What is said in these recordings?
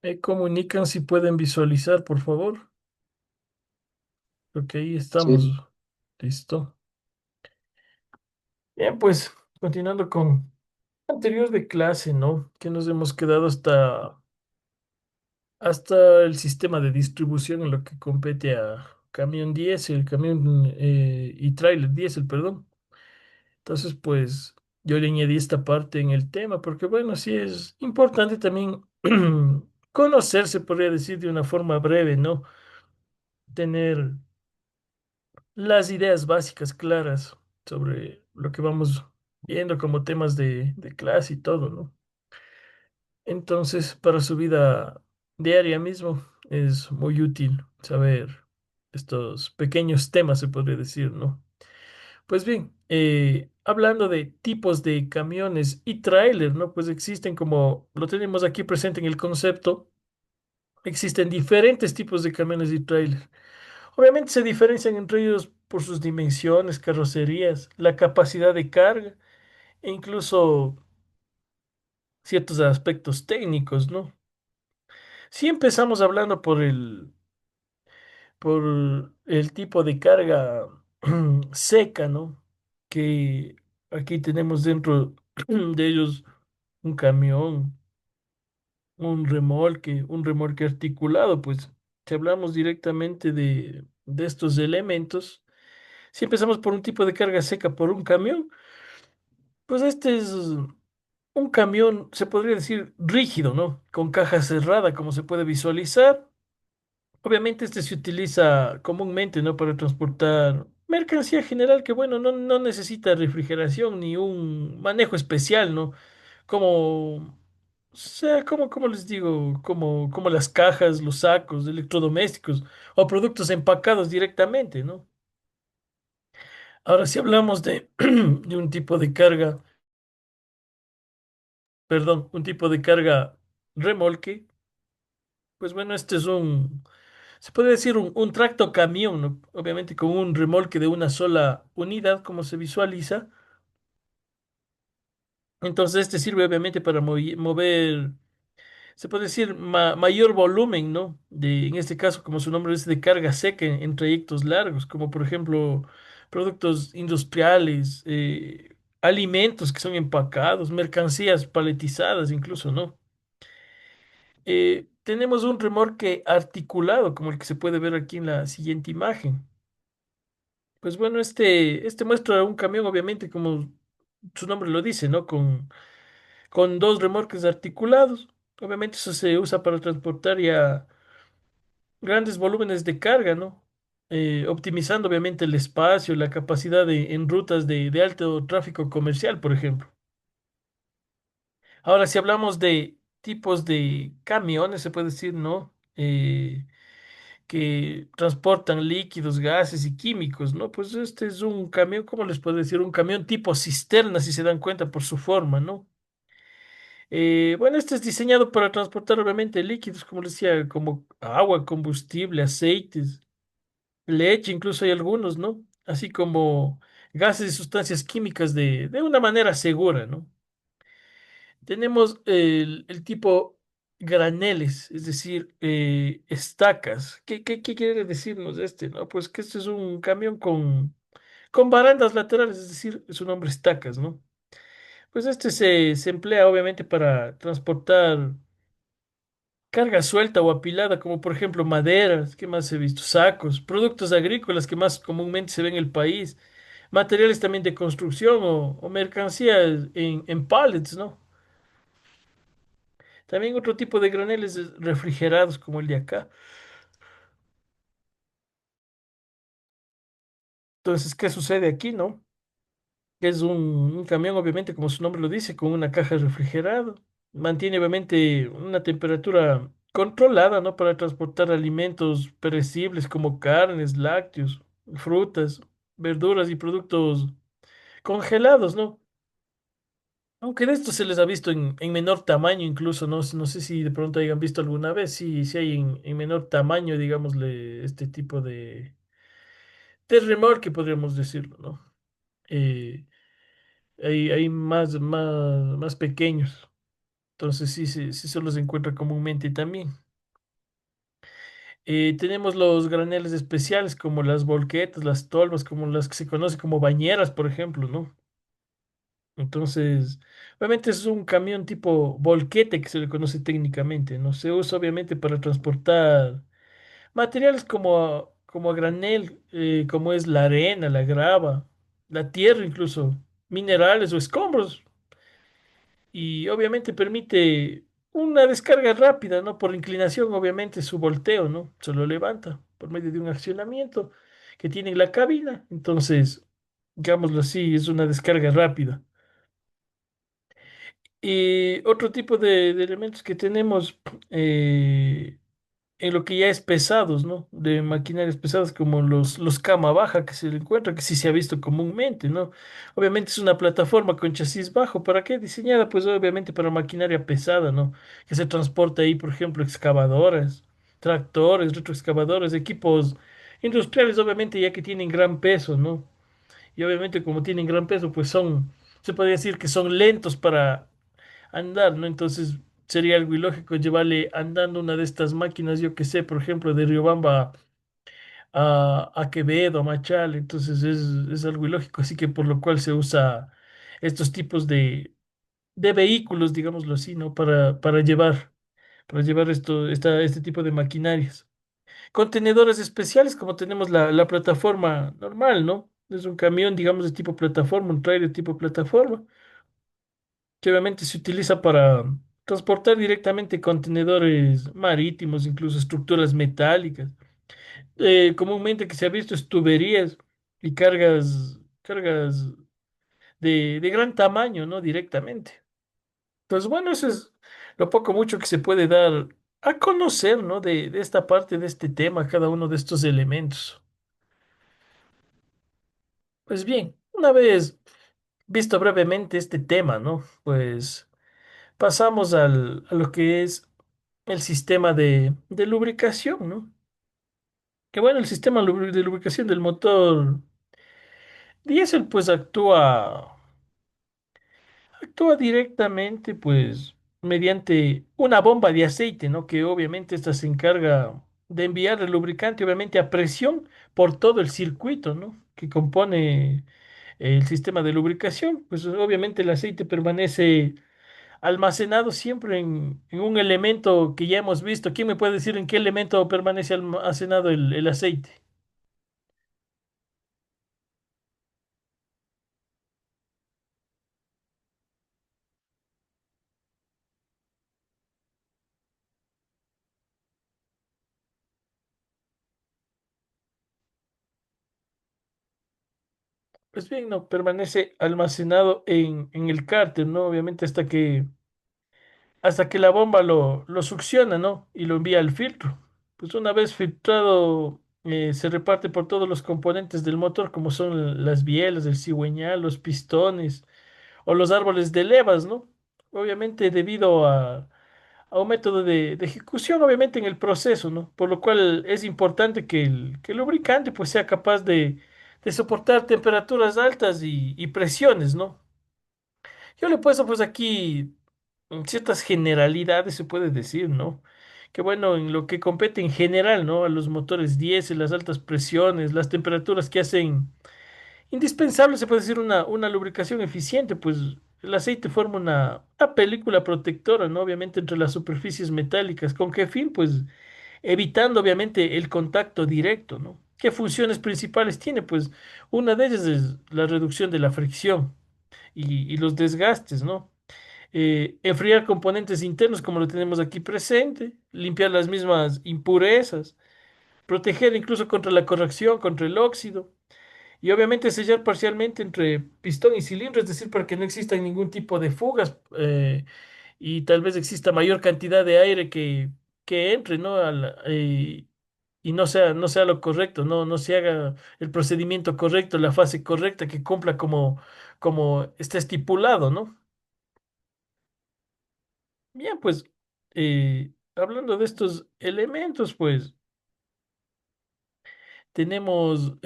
Me comunican si pueden visualizar, por favor. Porque ahí estamos. Sí, Listo. Bien, pues, continuando con anterior de clase, ¿no? Que nos hemos quedado hasta el sistema de distribución en lo que compete a camión diésel, camión y tráiler diésel, perdón. Entonces, pues, yo le añadí esta parte en el tema, porque bueno, sí es importante también conocerse, podría decir de una forma breve, ¿no? Tener las ideas básicas claras sobre lo que vamos viendo como temas de clase y todo, ¿no? Entonces, para su vida diaria mismo es muy útil saber estos pequeños temas, se podría decir, ¿no? Pues bien, hablando de tipos de camiones y tráiler, ¿no? Pues existen, como lo tenemos aquí presente en el concepto, existen diferentes tipos de camiones y tráiler. Obviamente se diferencian entre ellos por sus dimensiones, carrocerías, la capacidad de carga e incluso ciertos aspectos técnicos, ¿no? Si empezamos hablando por el tipo de carga seca, ¿no? Que aquí tenemos dentro de ellos un camión, un remolque articulado, pues si hablamos directamente de estos elementos, si empezamos por un tipo de carga seca por un camión, pues este es un camión, se podría decir rígido, ¿no? Con caja cerrada, como se puede visualizar. Obviamente este se utiliza comúnmente, ¿no? Para transportar mercancía general que, bueno, no necesita refrigeración ni un manejo especial, ¿no? Como, o sea, como les digo, como las cajas, los sacos, electrodomésticos o productos empacados directamente, ¿no? Ahora, si hablamos de un tipo de carga, perdón, un tipo de carga remolque, pues bueno, este es se puede decir un tracto camión, ¿no? Obviamente con un remolque de una sola unidad, como se visualiza. Entonces este sirve obviamente para mover, se puede decir, mayor volumen, ¿no? En este caso, como su nombre dice, de carga seca en trayectos largos, como por ejemplo productos industriales, alimentos que son empacados, mercancías paletizadas incluso, ¿no? Tenemos un remolque articulado, como el que se puede ver aquí en la siguiente imagen. Pues bueno, este muestra un camión, obviamente, como su nombre lo dice, ¿no? Con dos remolques articulados. Obviamente eso se usa para transportar ya grandes volúmenes de carga, ¿no? Optimizando obviamente el espacio, la capacidad en rutas de alto tráfico comercial, por ejemplo. Ahora, si hablamos de tipos de camiones, se puede decir, ¿no? Que transportan líquidos, gases y químicos, ¿no? Pues este es un camión, ¿cómo les puedo decir? Un camión tipo cisterna, si se dan cuenta por su forma, ¿no? Bueno, este es diseñado para transportar obviamente líquidos, como les decía, como agua, combustible, aceites, leche, incluso hay algunos, ¿no? Así como gases y sustancias químicas de una manera segura, ¿no? Tenemos el tipo graneles, es decir, estacas. ¿Qué quiere decirnos este, no? Pues que este es un camión con barandas laterales, es decir, su nombre estacas, ¿no? Pues este se emplea obviamente para transportar carga suelta o apilada, como por ejemplo maderas, ¿qué más he visto? Sacos, productos agrícolas que más comúnmente se ven en el país, materiales también de construcción o mercancías en pallets, ¿no? También otro tipo de graneles es refrigerados como el de acá. Entonces, ¿qué sucede aquí, no? Es un camión, obviamente, como su nombre lo dice, con una caja refrigerada. Mantiene, obviamente, una temperatura controlada, ¿no? Para transportar alimentos perecibles como carnes, lácteos, frutas, verduras y productos congelados, ¿no? Aunque de esto se les ha visto en menor tamaño incluso, ¿no? No sé si de pronto hayan visto alguna vez, si hay en menor tamaño, digámosle, este tipo de remolque, podríamos decirlo, ¿no? Eh, hay más pequeños. Entonces sí, sí, sí se los encuentra comúnmente también. Tenemos los graneles especiales como las volquetas, las tolvas, como las que se conocen como bañeras, por ejemplo, ¿no? Entonces, obviamente es un camión tipo volquete que se le conoce técnicamente, ¿no? Se usa obviamente para transportar materiales como a granel, como es la arena, la grava, la tierra incluso, minerales o escombros. Y obviamente permite una descarga rápida, ¿no? Por inclinación, obviamente su volteo, ¿no? Se lo levanta por medio de un accionamiento que tiene en la cabina. Entonces, digámoslo así, es una descarga rápida. Y otro tipo de elementos que tenemos en lo que ya es pesados, ¿no? De maquinarias pesadas como los cama baja que se le encuentra, que sí se ha visto comúnmente, ¿no? Obviamente es una plataforma con chasis bajo. ¿Para qué? Diseñada, pues obviamente para maquinaria pesada, ¿no? Que se transporta ahí, por ejemplo, excavadoras, tractores, retroexcavadores, equipos industriales, obviamente ya que tienen gran peso, ¿no? Y obviamente como tienen gran peso, pues se podría decir que son lentos para andar, ¿no? Entonces sería algo ilógico llevarle andando una de estas máquinas, yo que sé, por ejemplo, de Riobamba a Quevedo, a Machala. Entonces es algo ilógico, así que por lo cual se usa estos tipos de vehículos, digámoslo así, ¿no? Para llevar este tipo de maquinarias. Contenedores especiales, como tenemos la plataforma normal, ¿no? Es un camión, digamos, de tipo plataforma, un trailer tipo plataforma, que obviamente se utiliza para transportar directamente contenedores marítimos, incluso estructuras metálicas. Comúnmente que se ha visto es tuberías y cargas de gran tamaño, ¿no? Directamente. Entonces, bueno, eso es lo poco mucho que se puede dar a conocer, ¿no? De esta parte, de este tema, cada uno de estos elementos. Pues bien, una vez visto brevemente este tema, ¿no? Pues pasamos a lo que es el sistema de lubricación, ¿no? Que bueno, el sistema de lubricación del motor diésel pues actúa directamente pues mediante una bomba de aceite, ¿no? Que obviamente esta se encarga de enviar el lubricante obviamente a presión por todo el circuito, ¿no? Que compone el sistema de lubricación. Pues obviamente el aceite permanece almacenado siempre en un elemento que ya hemos visto. ¿Quién me puede decir en qué elemento permanece almacenado el aceite? Pues bien, no, permanece almacenado en el cárter, ¿no? Obviamente hasta que la bomba lo succiona, ¿no? Y lo envía al filtro. Pues una vez filtrado, se reparte por todos los componentes del motor, como son las bielas, el cigüeñal, los pistones o los árboles de levas, ¿no? Obviamente debido a un método de ejecución, obviamente en el proceso, ¿no? Por lo cual es importante que el lubricante pues sea capaz de soportar temperaturas altas y presiones, ¿no? Yo le he puesto pues aquí ciertas generalidades, se puede decir, ¿no? Que bueno, en lo que compete en general, ¿no? A los motores diésel, las altas presiones, las temperaturas que hacen indispensable, se puede decir, una lubricación eficiente, pues el aceite forma una película protectora, ¿no? Obviamente entre las superficies metálicas. ¿Con qué fin? Pues evitando obviamente el contacto directo, ¿no? ¿Qué funciones principales tiene? Pues una de ellas es la reducción de la fricción y los desgastes, ¿no? Enfriar componentes internos como lo tenemos aquí presente, limpiar las mismas impurezas, proteger incluso contra la corrección, contra el óxido. Y obviamente sellar parcialmente entre pistón y cilindro, es decir, para que no exista ningún tipo de fugas, y tal vez exista mayor cantidad de aire que entre, ¿no? Y no sea lo correcto, no se haga el procedimiento correcto, la fase correcta que cumpla como está estipulado, ¿no? Bien, pues hablando de estos elementos, pues tenemos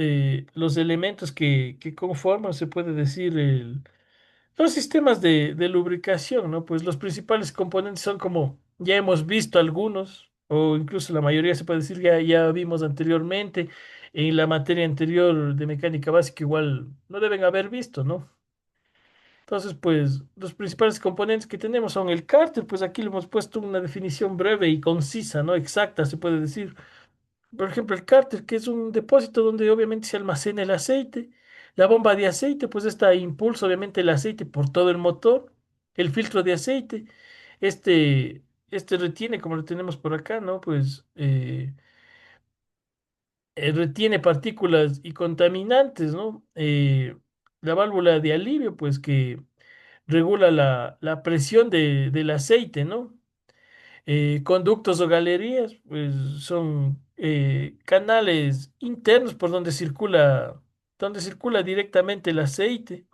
los elementos que conforman, se puede decir, Los sistemas de lubricación, ¿no? Pues los principales componentes son como ya hemos visto algunos, o incluso la mayoría se puede decir ya vimos anteriormente. En la materia anterior de mecánica básica igual no deben haber visto, ¿no? Entonces, pues los principales componentes que tenemos son el cárter, pues aquí le hemos puesto una definición breve y concisa, ¿no? Exacta, se puede decir. Por ejemplo, el cárter, que es un depósito donde obviamente se almacena el aceite. La bomba de aceite, pues esta impulsa obviamente el aceite por todo el motor. El filtro de aceite, este retiene, como lo tenemos por acá, ¿no? Pues retiene partículas y contaminantes, ¿no? La válvula de alivio, pues que regula la presión del aceite, ¿no? Conductos o galerías, pues son canales internos por donde circula directamente el aceite.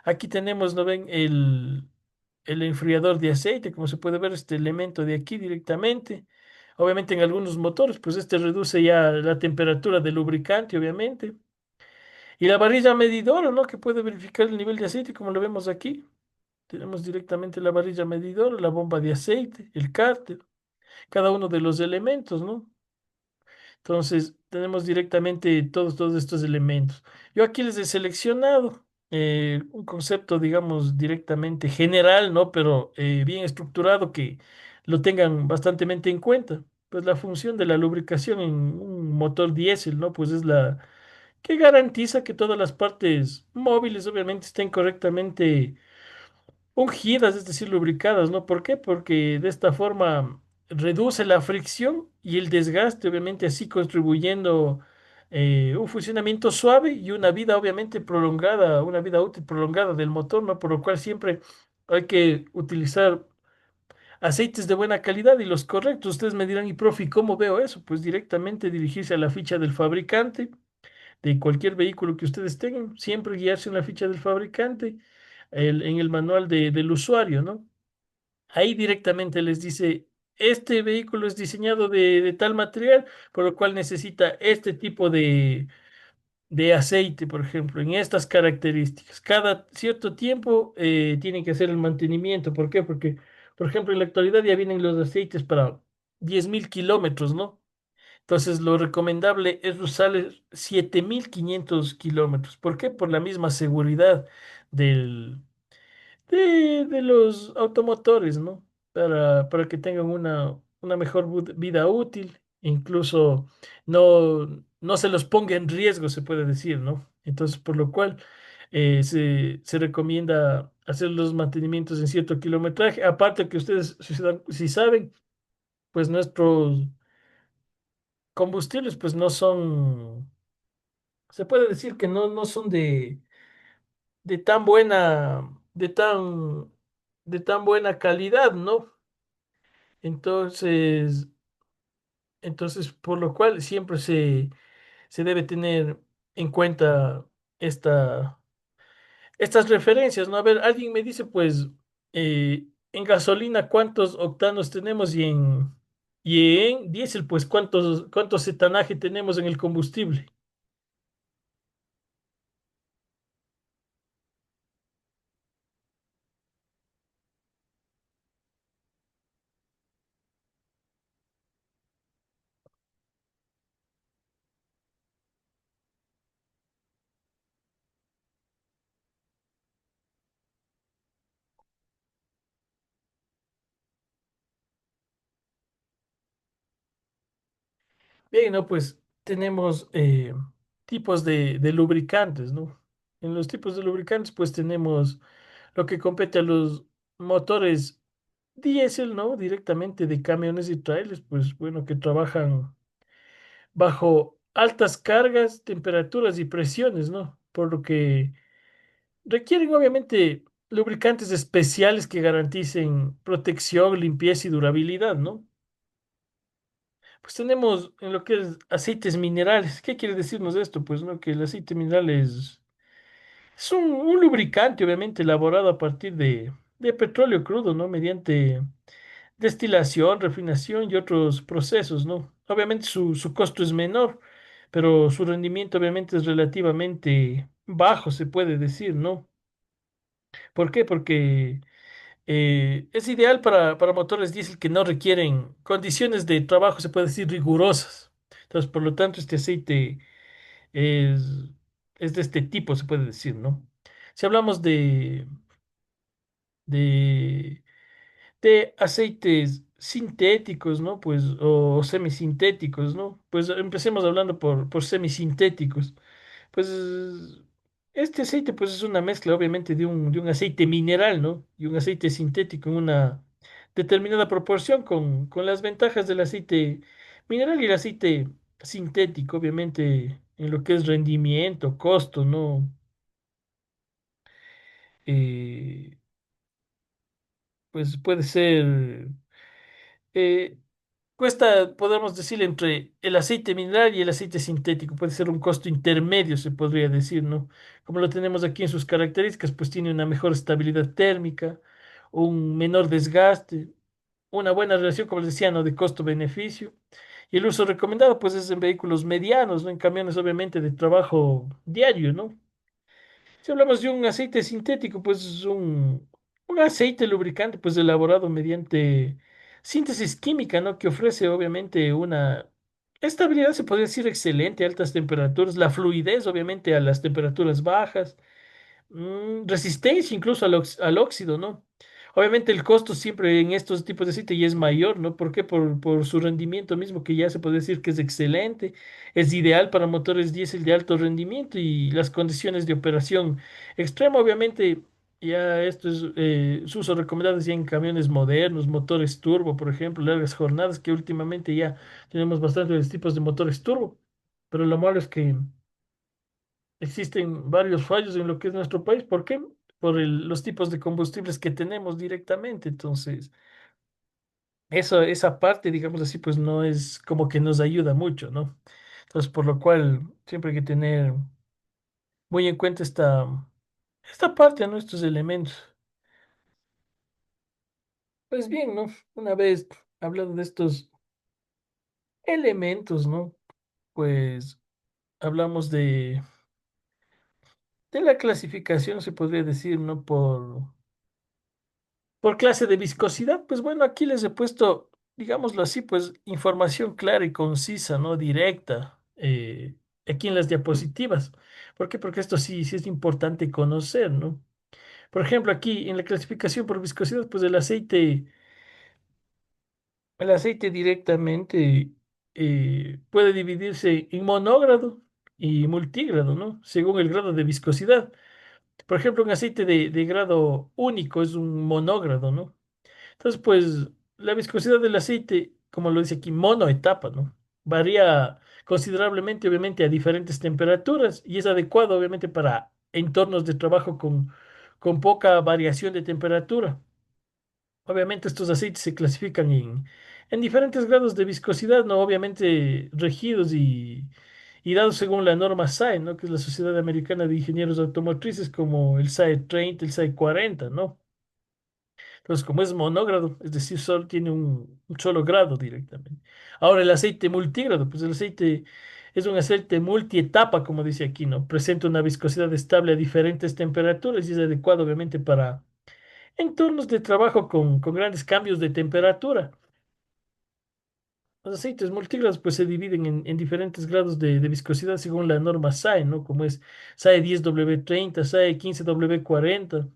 Aquí tenemos, ¿no ven? El enfriador de aceite, como se puede ver, este elemento de aquí directamente. Obviamente en algunos motores, pues este reduce ya la temperatura del lubricante, obviamente. Y la varilla medidora, ¿no? Que puede verificar el nivel de aceite, como lo vemos aquí. Tenemos directamente la varilla medidora, la bomba de aceite, el cárter, cada uno de los elementos, ¿no? Entonces, tenemos directamente todos estos elementos. Yo aquí les he seleccionado un concepto, digamos, directamente general, ¿no? Pero bien estructurado que lo tengan bastante en cuenta. Pues la función de la lubricación en un motor diésel, ¿no? Pues es la que garantiza que todas las partes móviles, obviamente, estén correctamente ungidas, es decir, lubricadas, ¿no? ¿Por qué? Porque de esta forma reduce la fricción y el desgaste, obviamente, así contribuyendo un funcionamiento suave y una vida, obviamente, prolongada, una vida útil prolongada del motor, ¿no? Por lo cual siempre hay que utilizar aceites de buena calidad y los correctos. Ustedes me dirán, y profe, ¿cómo veo eso? Pues directamente dirigirse a la ficha del fabricante de cualquier vehículo que ustedes tengan, siempre guiarse en la ficha del fabricante, en el manual del usuario, ¿no? Ahí directamente les dice, este vehículo es diseñado de tal material, por lo cual necesita este tipo de aceite, por ejemplo, en estas características. Cada cierto tiempo tienen que hacer el mantenimiento. ¿Por qué? Porque, por ejemplo, en la actualidad ya vienen los aceites para 10.000 kilómetros, ¿no? Entonces, lo recomendable es usarles 7.500 kilómetros. ¿Por qué? Por la misma seguridad del, de los automotores, ¿no? Para que tengan una mejor vida útil, incluso no se los ponga en riesgo, se puede decir, ¿no? Entonces, por lo cual se recomienda hacer los mantenimientos en cierto kilometraje. Aparte que ustedes, si saben, pues nuestros combustibles, pues no son, se puede decir que no son de tan buena, de tan buena calidad, ¿no? Entonces, entonces, por lo cual siempre se debe tener en cuenta esta, estas referencias, ¿no? A ver, alguien me dice, pues, en gasolina, ¿cuántos octanos tenemos? Y en diésel, pues, ¿cuántos cetanaje tenemos en el combustible? Bien, ¿no? Pues tenemos tipos de lubricantes, ¿no? En los tipos de lubricantes, pues tenemos lo que compete a los motores diésel, ¿no? Directamente de camiones y trailers, pues bueno, que trabajan bajo altas cargas, temperaturas y presiones, ¿no? Por lo que requieren obviamente lubricantes especiales que garanticen protección, limpieza y durabilidad, ¿no? Pues tenemos en lo que es aceites minerales. ¿Qué quiere decirnos esto? Pues no, que el aceite mineral es un lubricante, obviamente, elaborado a partir de petróleo crudo, ¿no? Mediante destilación, refinación y otros procesos, ¿no? Obviamente su costo es menor, pero su rendimiento obviamente es relativamente bajo, se puede decir, ¿no? ¿Por qué? Porque es ideal para motores diésel que no requieren condiciones de trabajo, se puede decir, rigurosas. Entonces, por lo tanto, este aceite es, es de este tipo, se puede decir, ¿no? Si hablamos de, de aceites sintéticos, ¿no? Pues, o semisintéticos, ¿no? Pues empecemos hablando por semisintéticos. Pues este aceite pues es una mezcla obviamente de un aceite mineral, ¿no? Y un aceite sintético en una determinada proporción con las ventajas del aceite mineral y el aceite sintético, obviamente en lo que es rendimiento, costo, ¿no? Eh, pues puede ser, eh, cuesta, podemos decir, entre el aceite mineral y el aceite sintético. Puede ser un costo intermedio, se podría decir, ¿no? Como lo tenemos aquí en sus características, pues tiene una mejor estabilidad térmica, un menor desgaste, una buena relación, como les decía, ¿no? De costo-beneficio. Y el uso recomendado, pues, es en vehículos medianos, ¿no? En camiones, obviamente, de trabajo diario, ¿no? Si hablamos de un aceite sintético, pues es un aceite lubricante, pues elaborado mediante síntesis química, ¿no? Que ofrece obviamente una estabilidad, se podría decir, excelente a altas temperaturas, la fluidez, obviamente, a las temperaturas bajas, resistencia incluso al óxido, ¿no? Obviamente el costo siempre en estos tipos de aceite ya es mayor, ¿no? ¿Por qué? Por su rendimiento mismo, que ya se puede decir que es excelente, es ideal para motores diésel de alto rendimiento y las condiciones de operación extrema, obviamente, ya esto es su uso recomendado ya en camiones modernos, motores turbo, por ejemplo, largas jornadas, que últimamente ya tenemos bastantes tipos de motores turbo, pero lo malo es que existen varios fallos en lo que es nuestro país. ¿Por qué? Por los tipos de combustibles que tenemos directamente. Entonces, esa parte, digamos así, pues no es como que nos ayuda mucho, ¿no? Entonces, por lo cual siempre hay que tener muy en cuenta esta parte, ¿no? Estos elementos. Pues bien, ¿no? Una vez hablando de estos elementos, ¿no? Pues hablamos de la clasificación, se podría decir, ¿no? Por clase de viscosidad, pues bueno, aquí les he puesto, digámoslo así, pues información clara y concisa, ¿no? Directa, aquí en las diapositivas. ¿Por qué? Porque esto sí, sí es importante conocer, ¿no? Por ejemplo, aquí en la clasificación por viscosidad, pues el aceite directamente puede dividirse en monógrado y multígrado, ¿no? Según el grado de viscosidad. Por ejemplo, un aceite de grado único es un monógrado, ¿no? Entonces, pues la viscosidad del aceite, como lo dice aquí, monoetapa, ¿no? Varía considerablemente, obviamente, a diferentes temperaturas y es adecuado, obviamente, para entornos de trabajo con poca variación de temperatura. Obviamente, estos aceites se clasifican en diferentes grados de viscosidad, ¿no? Obviamente, regidos y dados según la norma SAE, ¿no? Que es la Sociedad Americana de Ingenieros Automotrices, como el SAE 30, el SAE 40, ¿no? Entonces, como es monógrado, es decir, solo tiene un solo grado directamente. Ahora, el aceite multígrado, pues el aceite es un aceite multietapa, como dice aquí, ¿no? Presenta una viscosidad estable a diferentes temperaturas y es adecuado, obviamente, para entornos de trabajo con grandes cambios de temperatura. Los aceites multígrados, pues, se dividen en diferentes grados de viscosidad según la norma SAE, ¿no? Como es SAE 10W30, SAE 15W40,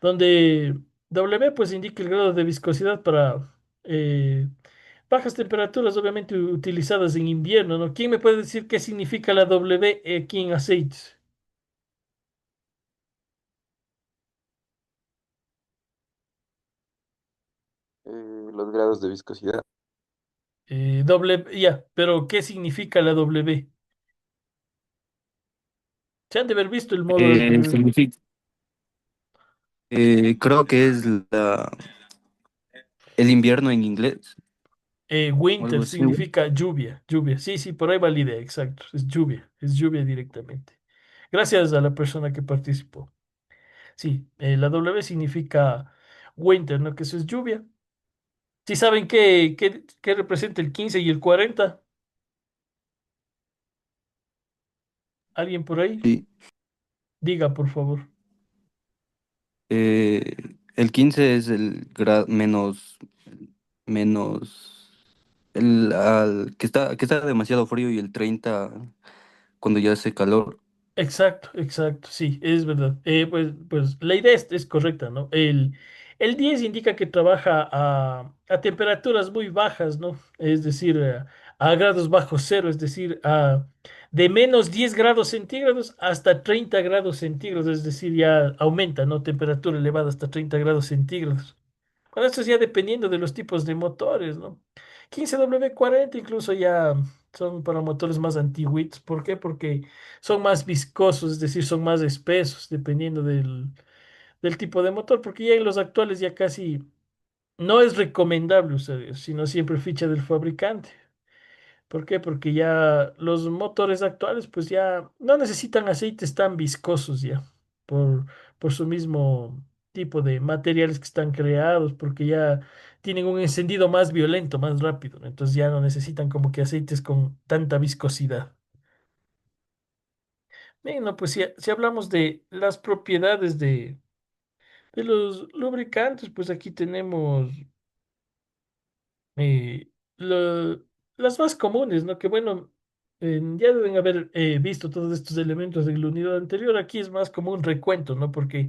donde W pues indica el grado de viscosidad para bajas temperaturas, obviamente utilizadas en invierno, ¿no? ¿Quién me puede decir qué significa la W aquí en aceites? Los grados de viscosidad. Ya, pero ¿qué significa la W? Se han de haber visto el módulo anterior. Significa, creo que es el invierno en inglés o algo Winter así, ¿no? significa lluvia, lluvia. Sí, sí, por ahí va la idea, exacto. Es lluvia directamente. Gracias a la persona que participó. Sí, la W significa winter, ¿no? Que eso es lluvia. ¿Sí saben qué representa el 15 y el 40? ¿Alguien por ahí? Sí, Diga, por favor. El 15 es el menos, que está demasiado frío y el 30 cuando ya hace calor. Exacto, exacto, sí, es verdad. Pues la idea es correcta, ¿no? El 10 indica que trabaja a temperaturas muy bajas, ¿no? Es decir, a grados bajo cero, es decir, de menos 10 grados centígrados hasta 30 grados centígrados, es decir, ya aumenta, ¿no? Temperatura elevada hasta 30 grados centígrados. Bueno, esto es ya dependiendo de los tipos de motores, ¿no? 15W40 incluso ya son para motores más antiguitos. ¿Por qué? Porque son más viscosos, es decir, son más espesos, dependiendo del tipo de motor, porque ya en los actuales ya casi no es recomendable usar eso, sino siempre ficha del fabricante. ¿Por qué? Porque ya los motores actuales pues ya no necesitan aceites tan viscosos ya, por, por su mismo tipo de materiales que están creados, porque ya tienen un encendido más violento, más rápido, ¿no? Entonces ya no necesitan como que aceites con tanta viscosidad. Bien, no, pues si hablamos de las propiedades de los lubricantes, pues aquí tenemos eh, lo- las más comunes, ¿no? Que bueno, ya deben haber visto todos estos elementos de la unidad anterior. Aquí es más como un recuento, ¿no? Porque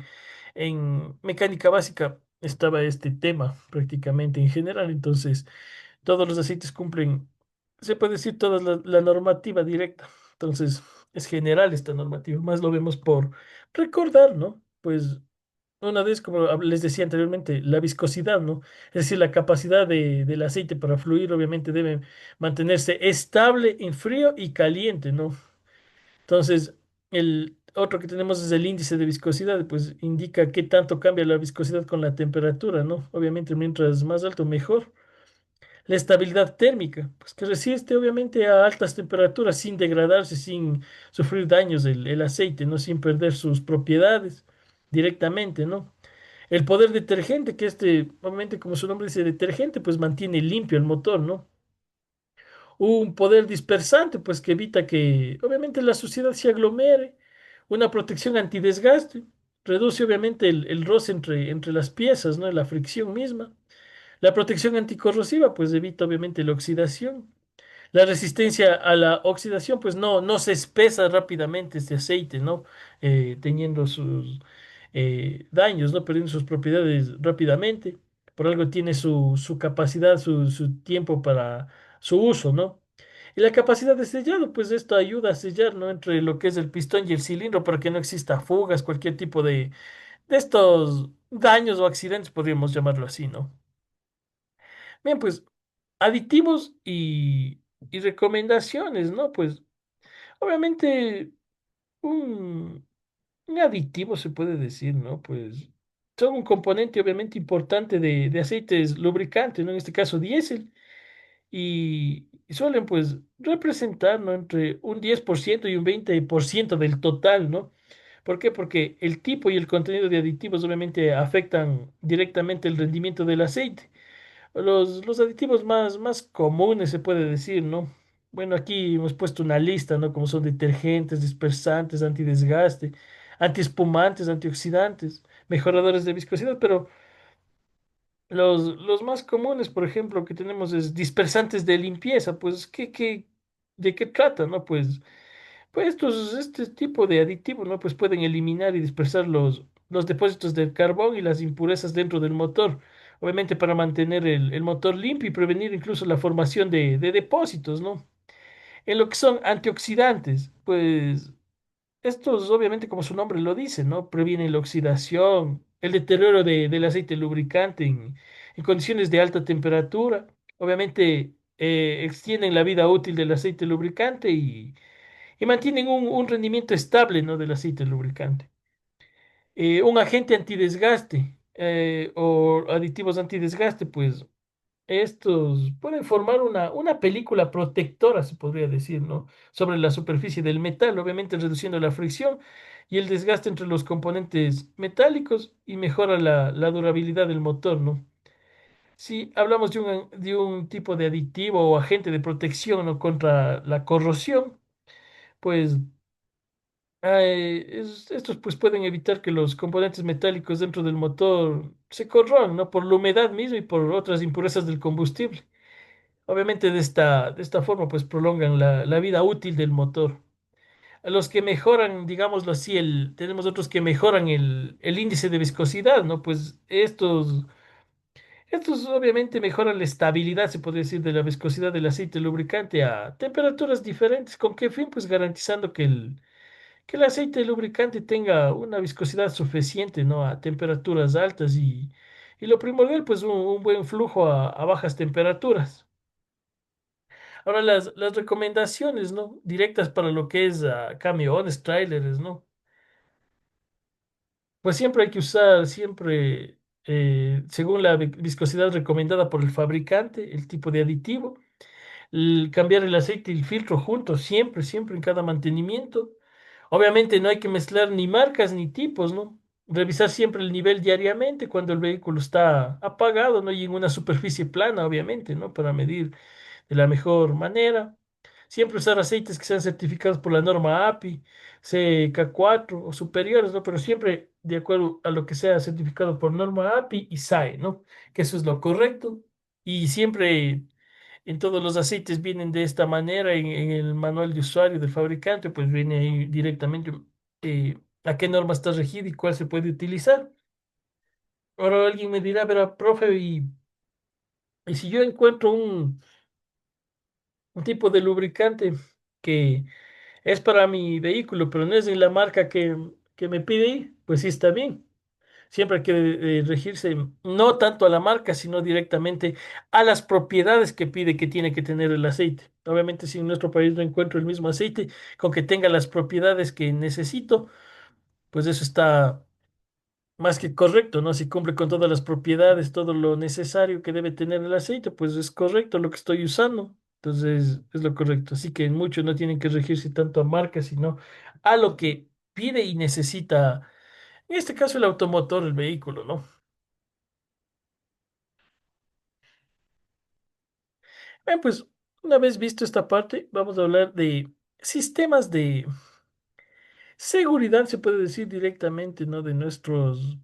en mecánica básica estaba este tema prácticamente en general. Entonces, todos los aceites cumplen, se puede decir, toda la normativa directa. Entonces, es general esta normativa. Más lo vemos por recordar, ¿no? Pues una vez, como les decía anteriormente, la viscosidad, ¿no? Es decir, la capacidad del aceite para fluir obviamente debe mantenerse estable en frío y caliente, ¿no? Entonces, el otro que tenemos es el índice de viscosidad, pues indica qué tanto cambia la viscosidad con la temperatura, ¿no? Obviamente, mientras más alto, mejor. La estabilidad térmica, pues que resiste obviamente a altas temperaturas sin degradarse, sin sufrir daños el aceite, ¿no? Sin perder sus propiedades directamente, ¿no? El poder detergente, que obviamente como su nombre dice detergente, pues mantiene limpio el motor, ¿no? Un poder dispersante, pues que evita que obviamente la suciedad se aglomere. Una protección antidesgaste, reduce obviamente el roce entre las piezas, ¿no? La fricción misma. La protección anticorrosiva, pues evita obviamente la oxidación. La resistencia a la oxidación, pues no se espesa rápidamente este aceite, ¿no? Teniendo sus daños, ¿no? Perdiendo sus propiedades rápidamente. Por algo tiene su capacidad, su tiempo para su uso, ¿no? Y la capacidad de sellado, pues esto ayuda a sellar, ¿no? Entre lo que es el pistón y el cilindro para que no exista fugas, cualquier tipo de estos daños o accidentes, podríamos llamarlo así, ¿no? Bien, pues aditivos y recomendaciones, ¿no? Pues obviamente un, un aditivo se puede decir, ¿no? Pues son un componente obviamente importante de aceites lubricantes, ¿no? En este caso diésel, y suelen pues representar, ¿no? Entre un 10% y un 20% del total, ¿no? ¿Por qué? Porque el tipo y el contenido de aditivos obviamente afectan directamente el rendimiento del aceite. Los aditivos más comunes se puede decir, ¿no? Bueno, aquí hemos puesto una lista, ¿no? Como son detergentes, dispersantes, antidesgaste, antiespumantes, antioxidantes, mejoradores de viscosidad, pero los más comunes, por ejemplo, que tenemos es dispersantes de limpieza, pues, de qué trata, no? Pues este tipo de aditivos, ¿no? Pues pueden eliminar y dispersar los depósitos del carbón y las impurezas dentro del motor. Obviamente para mantener el motor limpio y prevenir incluso la formación de depósitos, ¿no? En lo que son antioxidantes, pues estos obviamente como su nombre lo dice, ¿no? Previenen la oxidación, el deterioro del aceite lubricante en condiciones de alta temperatura. Obviamente extienden la vida útil del aceite lubricante y mantienen un rendimiento estable, ¿no? Del aceite lubricante. Un agente antidesgaste o aditivos antidesgaste, pues estos pueden formar una película protectora, se podría decir, ¿no? Sobre la superficie del metal, obviamente reduciendo la fricción y el desgaste entre los componentes metálicos y mejora la durabilidad del motor, ¿no? Si hablamos de un tipo de aditivo o agente de protección, ¿no? Contra la corrosión, pues Estos pues pueden evitar que los componentes metálicos dentro del motor se corroan, ¿no? Por la humedad misma y por otras impurezas del combustible. Obviamente de esta forma pues prolongan la vida útil del motor. A los que mejoran, digámoslo así, tenemos otros que mejoran el índice de viscosidad, ¿no? Pues estos obviamente mejoran la estabilidad, se podría decir, de la viscosidad del aceite lubricante a temperaturas diferentes. ¿Con qué fin? Pues garantizando que el aceite lubricante tenga una viscosidad suficiente, ¿no? A temperaturas altas y lo primordial, pues un buen flujo a bajas temperaturas. Ahora, las recomendaciones, ¿no? Directas para lo que es camiones, tráileres, ¿no? Pues siempre hay que usar, siempre, según la viscosidad recomendada por el fabricante, el tipo de aditivo, cambiar el aceite y el filtro juntos, siempre, siempre en cada mantenimiento. Obviamente no hay que mezclar ni marcas ni tipos, ¿no? Revisar siempre el nivel diariamente cuando el vehículo está apagado, ¿no? Y en una superficie plana, obviamente, ¿no? Para medir de la mejor manera. Siempre usar aceites que sean certificados por la norma API, CK4 o superiores, ¿no? Pero siempre de acuerdo a lo que sea certificado por norma API y SAE, ¿no? Que eso es lo correcto. Y siempre en todos los aceites vienen de esta manera, en el manual de usuario del fabricante, pues viene ahí directamente a qué norma está regida y cuál se puede utilizar. Ahora alguien me dirá, pero profe, y si yo encuentro un tipo de lubricante que es para mi vehículo, pero no es de la marca que me pide, ahí, pues sí está bien. Siempre hay que regirse no tanto a la marca, sino directamente a las propiedades que pide que tiene que tener el aceite. Obviamente, si en nuestro país no encuentro el mismo aceite con que tenga las propiedades que necesito, pues eso está más que correcto, ¿no? Si cumple con todas las propiedades, todo lo necesario que debe tener el aceite, pues es correcto lo que estoy usando. Entonces, es lo correcto. Así que muchos no tienen que regirse tanto a marcas, sino a lo que pide y necesita, en este caso el automotor, el vehículo, ¿no? Bien, pues una vez visto esta parte, vamos a hablar de sistemas de seguridad, se puede decir directamente, ¿no? De nuestros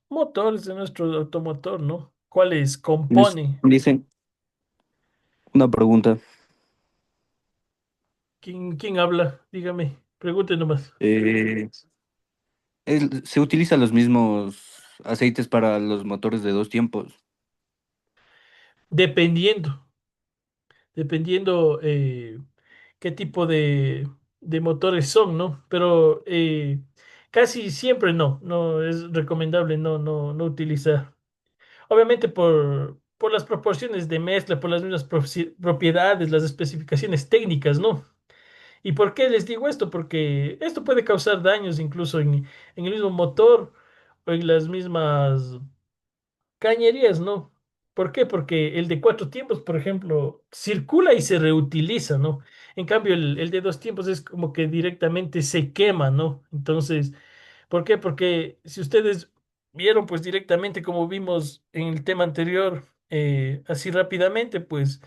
motores, de nuestro automotor, ¿no? ¿Cuáles compone? Dicen una pregunta. ¿Quién habla? Dígame, pregunte nomás. eh, ¿Se utilizan los mismos aceites para los motores de dos tiempos? Dependiendo, dependiendo qué tipo de motores son, ¿no? Pero casi siempre no es recomendable no utilizar. Obviamente por las proporciones de mezcla, por las mismas propiedades, las especificaciones técnicas, ¿no? ¿Y por qué les digo esto? Porque esto puede causar daños incluso en el mismo motor o en las mismas cañerías, ¿no? ¿Por qué? Porque el de cuatro tiempos, por ejemplo, circula y se reutiliza, ¿no? En cambio, el de dos tiempos es como que directamente se quema, ¿no? Entonces, ¿por qué? Porque si ustedes vieron, pues directamente como vimos en el tema anterior, así rápidamente, pues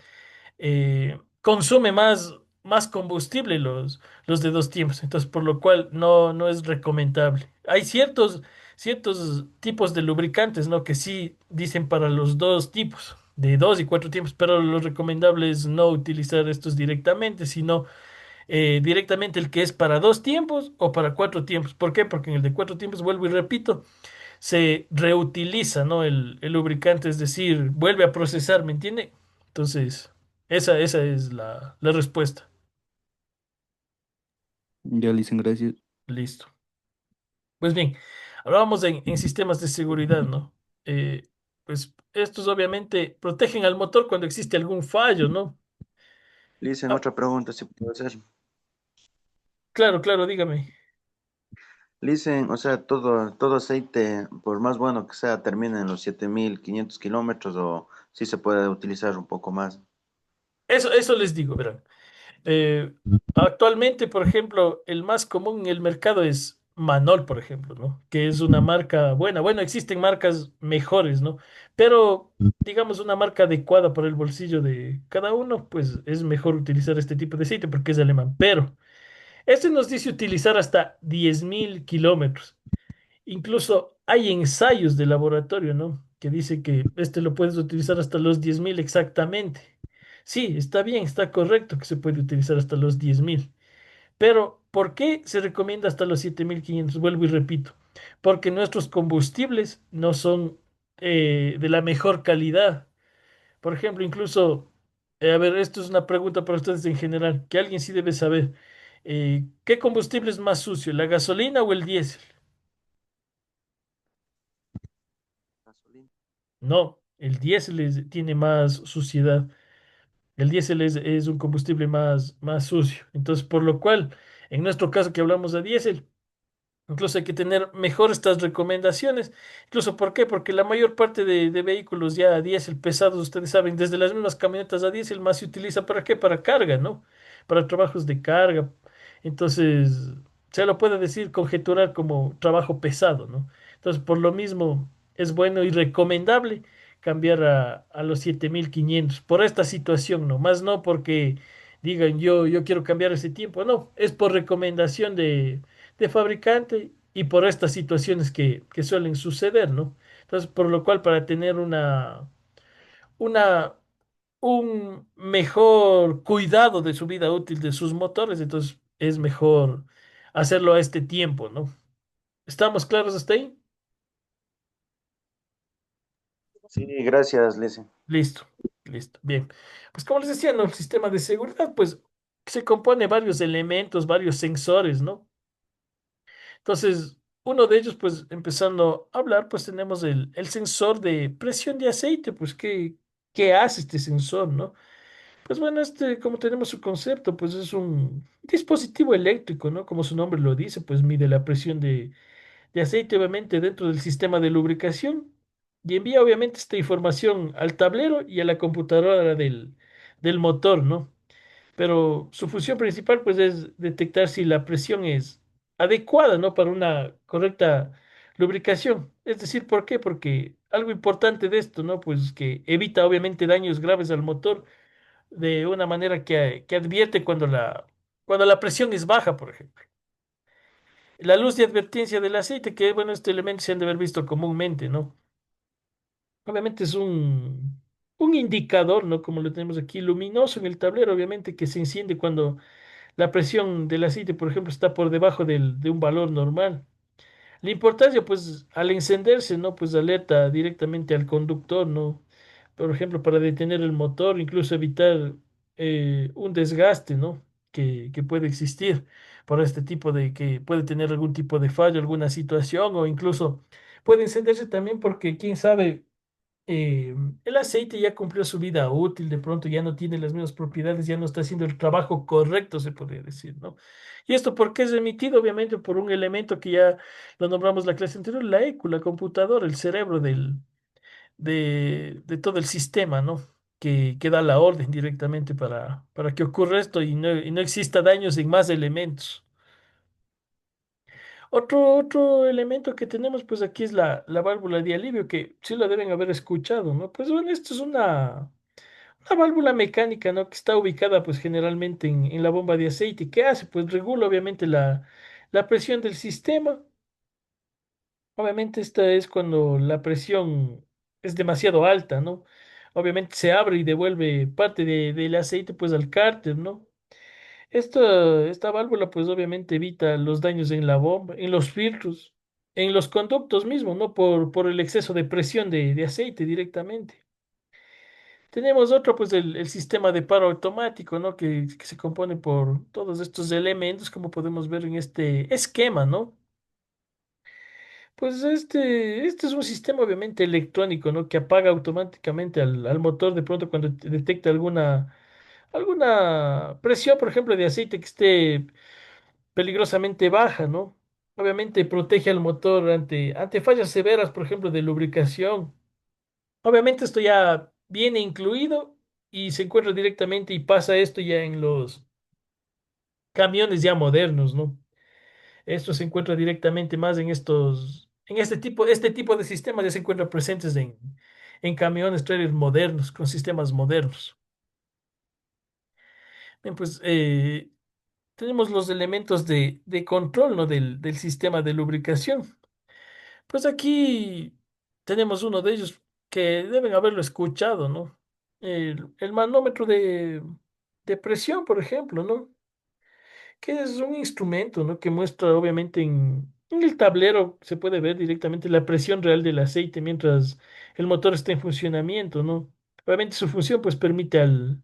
consume más combustible los de dos tiempos, entonces por lo cual no es recomendable. Hay ciertos tipos de lubricantes, ¿no? Que sí dicen para los dos tipos, de dos y cuatro tiempos, pero lo recomendable es no utilizar estos directamente, sino directamente el que es para dos tiempos o para cuatro tiempos. ¿Por qué? Porque en el de cuatro tiempos, vuelvo y repito, se reutiliza, ¿no? El lubricante, es decir, vuelve a procesar, ¿me entiende? Entonces, esa es la respuesta. Ya le dicen gracias. Listo. Pues bien, ahora vamos en sistemas de seguridad, ¿no? Eh, pues estos obviamente protegen al motor cuando existe algún fallo, ¿no? Le dicen Ah, otra pregunta, si puedo hacer. claro, claro, dígame. Le dicen, o sea, todo aceite, por más bueno que sea, termina en los 7500 kilómetros o si se puede utilizar un poco más. Eso les digo, verán. Eh, actualmente, por ejemplo, el más común en el mercado es Manol, por ejemplo, ¿no? Que es una marca buena. Bueno, existen marcas mejores, ¿no? Pero, digamos, una marca adecuada para el bolsillo de cada uno, pues es mejor utilizar este tipo de aceite porque es alemán. Pero Este nos dice utilizar hasta 10.000 kilómetros. Incluso hay ensayos de laboratorio, ¿no? Que dice que este lo puedes utilizar hasta los 10.000 exactamente. Sí, está bien, está correcto que se puede utilizar hasta los 10.000. Pero, ¿por qué se recomienda hasta los 7.500? Vuelvo y repito, porque nuestros combustibles no son de la mejor calidad. Por ejemplo, incluso, a ver, esto es una pregunta para ustedes en general, que alguien sí debe saber. ¿Qué combustible es más sucio, la gasolina o el diésel? Gasolina. No, el diésel tiene más suciedad. El diésel es un combustible más sucio. Entonces, por lo cual, en nuestro caso que hablamos de diésel, incluso hay que tener mejor estas recomendaciones. Incluso, ¿por qué? Porque la mayor parte de vehículos ya a diésel pesados, ustedes saben, desde las mismas camionetas a diésel más se utiliza ¿para qué? Para carga, ¿no? Para trabajos de carga. Entonces, se lo puede decir, conjeturar como trabajo pesado, ¿no? Entonces, por lo mismo, es bueno y recomendable cambiar a los 7.500 por esta situación, ¿no? Más no porque digan yo quiero cambiar ese tiempo, no, es por recomendación de fabricante y por estas situaciones que suelen suceder, ¿no? Entonces, por lo cual, para tener una, un mejor cuidado de su vida útil de sus motores, entonces es mejor hacerlo a este tiempo, ¿no? ¿Estamos claros hasta ahí? Sí, gracias, Lise. Listo, listo, bien. Pues como les decía, ¿no? El sistema de seguridad, pues se compone de varios elementos, varios sensores, ¿no? Entonces, uno de ellos, pues empezando a hablar, pues tenemos el sensor de presión de aceite, pues ¿qué hace este sensor, no? Pues bueno, este, como tenemos su concepto, pues es un dispositivo eléctrico, ¿no? Como su nombre lo dice, pues mide la presión de aceite, obviamente, dentro del sistema de lubricación y envía, obviamente, esta información al tablero y a la computadora del motor, ¿no? Pero su función principal pues es detectar si la presión es adecuada, ¿no? Para una correcta lubricación. Es decir, ¿por qué? Porque algo importante de esto, ¿no? Pues que evita obviamente daños graves al motor de una manera que advierte cuando la presión es baja, por ejemplo. La luz de advertencia del aceite, que bueno, este elemento se han de haber visto comúnmente, ¿no? Obviamente es un indicador, ¿no? Como lo tenemos aquí, luminoso en el tablero, obviamente, que se enciende cuando la presión del aceite, por ejemplo, está por debajo de un valor normal. La importancia, pues, al encenderse, ¿no? Pues alerta directamente al conductor, ¿no? Por ejemplo, para detener el motor, incluso evitar un desgaste, ¿no? Que puede existir por este tipo de, que puede tener algún tipo de fallo, alguna situación, o incluso puede encenderse también porque, quién sabe, eh, el aceite ya cumplió su vida útil, de pronto ya no tiene las mismas propiedades, ya no está haciendo el trabajo correcto, se podría decir, ¿no? ¿Y esto por qué es emitido? Obviamente por un elemento que ya lo nombramos la clase anterior, la ECU, la computadora, el cerebro de todo el sistema, ¿no? Que da la orden directamente para que ocurra esto y no exista daños en más elementos. Otro elemento que tenemos, pues aquí es la válvula de alivio, que sí la deben haber escuchado, ¿no? Pues bueno, esto es una válvula mecánica, ¿no? Que está ubicada, pues generalmente en la bomba de aceite. ¿Qué hace? Pues regula, obviamente, la presión del sistema. Obviamente, esta es cuando la presión es demasiado alta, ¿no? Obviamente se abre y devuelve parte del aceite, pues al cárter, ¿no? Esta válvula, pues obviamente evita los daños en la bomba, en los filtros, en los conductos mismos, ¿no? Por el exceso de presión de aceite directamente. Tenemos otro, pues el sistema de paro automático, ¿no? Que se compone por todos estos elementos, como podemos ver en este esquema, ¿no? Pues este es un sistema obviamente electrónico, ¿no? Que apaga automáticamente al motor de pronto cuando detecta alguna presión, por ejemplo, de aceite que esté peligrosamente baja, ¿no? Obviamente protege al motor ante fallas severas, por ejemplo, de lubricación. Obviamente esto ya viene incluido y se encuentra directamente y pasa esto ya en los camiones ya modernos, ¿no? Esto se encuentra directamente más en este tipo de sistemas ya se encuentran presentes en camiones, trailers modernos, con sistemas modernos. Bien, pues tenemos los elementos de control, ¿no? Del sistema de lubricación. Pues aquí tenemos uno de ellos que deben haberlo escuchado, ¿no? El manómetro de presión, por ejemplo, ¿no? Que es un instrumento, ¿no? Que muestra, obviamente, en el tablero se puede ver directamente la presión real del aceite mientras el motor está en funcionamiento, ¿no? Obviamente su función, pues, permite al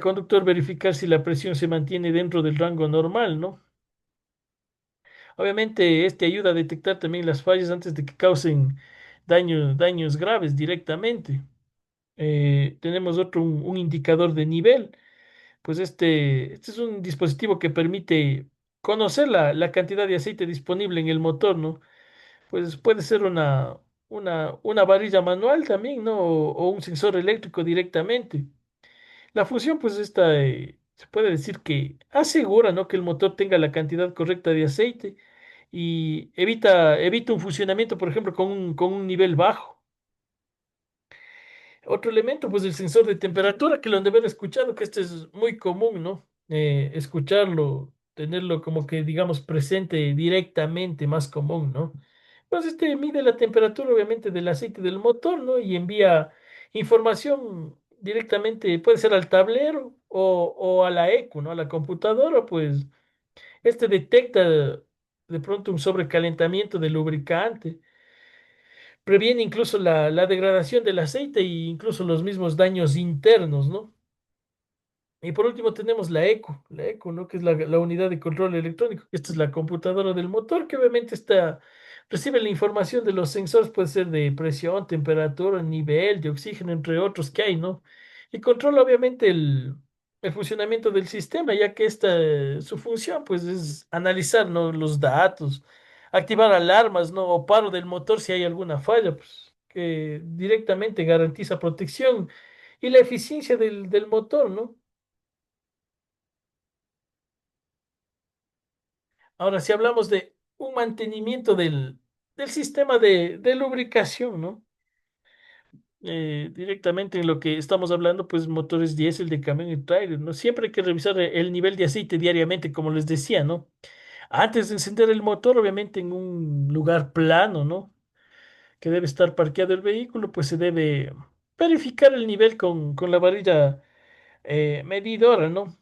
conductor verificar si la presión se mantiene dentro del rango normal, ¿no? Obviamente, este ayuda a detectar también las fallas antes de que causen daños graves directamente. Tenemos otro, un indicador de nivel. Pues este es un dispositivo que permite conocer la cantidad de aceite disponible en el motor, ¿no? Pues puede ser una varilla manual también, ¿no? O un sensor eléctrico directamente. La función, pues esta, se puede decir que asegura, ¿no? Que el motor tenga la cantidad correcta de aceite y evita un funcionamiento, por ejemplo, con un nivel bajo. Otro elemento, pues el sensor de temperatura, que lo han de haber escuchado, que este es muy común, ¿no? Escucharlo, tenerlo como que, digamos, presente directamente, más común, ¿no? Pues este mide la temperatura, obviamente, del aceite del motor, ¿no? Y envía información directamente, puede ser al tablero o a la ECU, ¿no? A la computadora, pues este detecta de pronto un sobrecalentamiento del lubricante, previene incluso la degradación del aceite e incluso los mismos daños internos, ¿no? Y por último tenemos la ECO, ¿no? Que es la unidad de control electrónico. Esta es la computadora del motor que obviamente recibe la información de los sensores, puede ser de presión, temperatura, nivel de oxígeno, entre otros que hay, ¿no? Y controla obviamente el funcionamiento del sistema, ya que su función, pues, es analizar, ¿no? Los datos, activar alarmas, ¿no? O paro del motor si hay alguna falla, pues, que directamente garantiza protección y la eficiencia del motor, ¿no? Ahora, si hablamos de un mantenimiento del sistema de lubricación, ¿no? Directamente en lo que estamos hablando, pues motores diésel de camión y trailer, ¿no? Siempre hay que revisar el nivel de aceite diariamente, como les decía, ¿no? Antes de encender el motor, obviamente en un lugar plano, ¿no? Que debe estar parqueado el vehículo, pues se debe verificar el nivel con la varilla medidora, ¿no?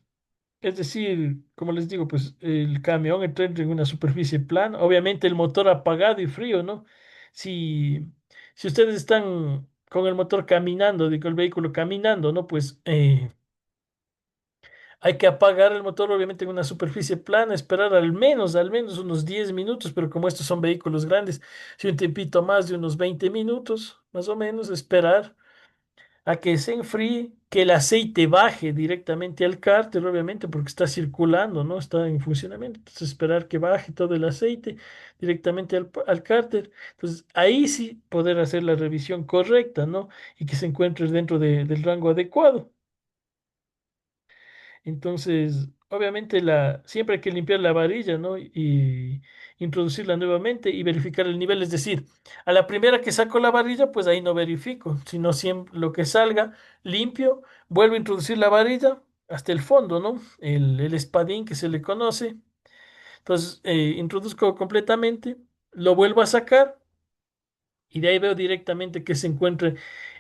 Es decir, como les digo, pues el camión entra en una superficie plana, obviamente el motor apagado y frío, ¿no? Si, si ustedes están con el motor caminando, digo, el vehículo caminando, ¿no? Pues hay que apagar el motor, obviamente, en una superficie plana, esperar al menos unos 10 minutos, pero como estos son vehículos grandes, si un tiempito más de unos 20 minutos, más o menos, esperar a que se enfríe, que el aceite baje directamente al cárter, obviamente, porque está circulando, ¿no? Está en funcionamiento. Entonces, esperar que baje todo el aceite directamente al cárter. Entonces, ahí sí poder hacer la revisión correcta, ¿no? Y que se encuentre dentro del rango adecuado. Entonces, obviamente siempre hay que limpiar la varilla, ¿no? Y introducirla nuevamente y verificar el nivel. Es decir, a la primera que saco la varilla, pues ahí no verifico, sino siempre lo que salga limpio, vuelvo a introducir la varilla hasta el fondo, ¿no? El espadín que se le conoce. Entonces, introduzco completamente, lo vuelvo a sacar y de ahí veo directamente que se encuentre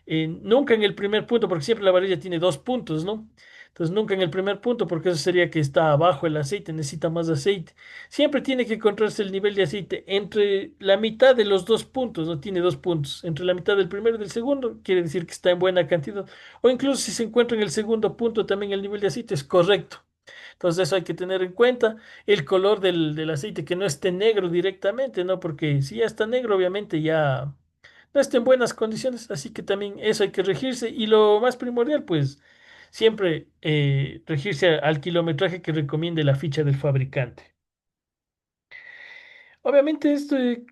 nunca en el primer punto, porque siempre la varilla tiene dos puntos, ¿no? Entonces nunca en el primer punto, porque eso sería que está abajo el aceite, necesita más aceite. Siempre tiene que encontrarse el nivel de aceite entre la mitad de los dos puntos, no tiene dos puntos, entre la mitad del primero y del segundo, quiere decir que está en buena cantidad. O incluso si se encuentra en el segundo punto, también el nivel de aceite es correcto. Entonces eso hay que tener en cuenta. El color del aceite que no esté negro directamente, ¿no? Porque si ya está negro, obviamente ya no está en buenas condiciones. Así que también eso hay que regirse. Y lo más primordial, pues siempre regirse al kilometraje que recomiende la ficha del fabricante. Obviamente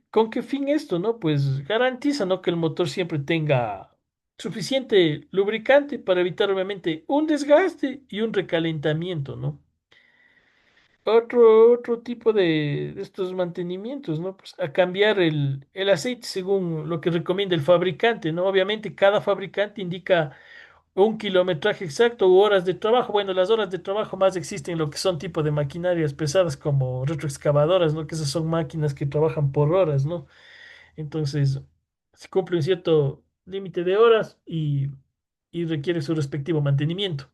¿con qué fin esto, no? Pues garantiza, ¿no? Que el motor siempre tenga suficiente lubricante para evitar, obviamente, un desgaste y un recalentamiento, ¿no? Otro tipo de estos mantenimientos, ¿no? Pues a cambiar el aceite según lo que recomienda el fabricante, ¿no? Obviamente cada fabricante indica un kilometraje exacto u horas de trabajo. Bueno, las horas de trabajo más existen lo que son tipo de maquinarias pesadas como retroexcavadoras, ¿no? Que esas son máquinas que trabajan por horas, ¿no? Entonces, se cumple un cierto límite de horas y requiere su respectivo mantenimiento.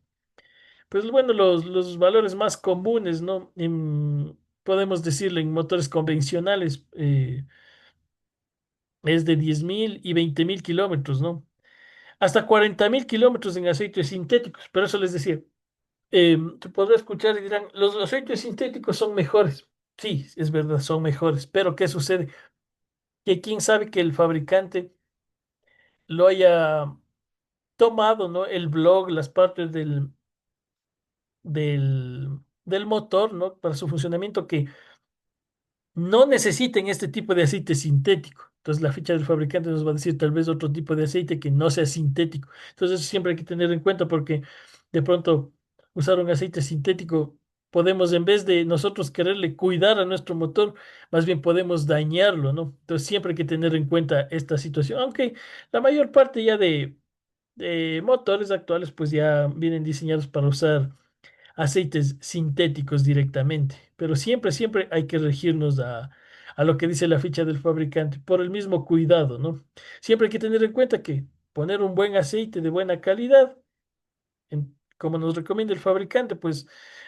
Pues bueno, los valores más comunes, ¿no? Podemos decirle en motores convencionales es de 10.000 y 20.000 kilómetros, ¿no? Hasta 40.000 kilómetros en aceites sintéticos. Pero eso les decía, te podrás escuchar y dirán, los aceites sintéticos son mejores. Sí, es verdad, son mejores. Pero ¿qué sucede? Que quién sabe que el fabricante lo haya tomado, ¿no? El blog, las partes del motor, ¿no? Para su funcionamiento que no necesiten este tipo de aceite sintético. Entonces la ficha del fabricante nos va a decir tal vez otro tipo de aceite que no sea sintético. Entonces eso siempre hay que tener en cuenta porque de pronto usar un aceite sintético podemos en vez de nosotros quererle cuidar a nuestro motor, más bien podemos dañarlo, ¿no? Entonces siempre hay que tener en cuenta esta situación. Aunque la mayor parte ya de motores actuales pues ya vienen diseñados para usar aceites sintéticos directamente, pero siempre, siempre hay que regirnos a lo que dice la ficha del fabricante por el mismo cuidado, ¿no? Siempre hay que tener en cuenta que poner un buen aceite de buena calidad, como nos recomienda el fabricante, pues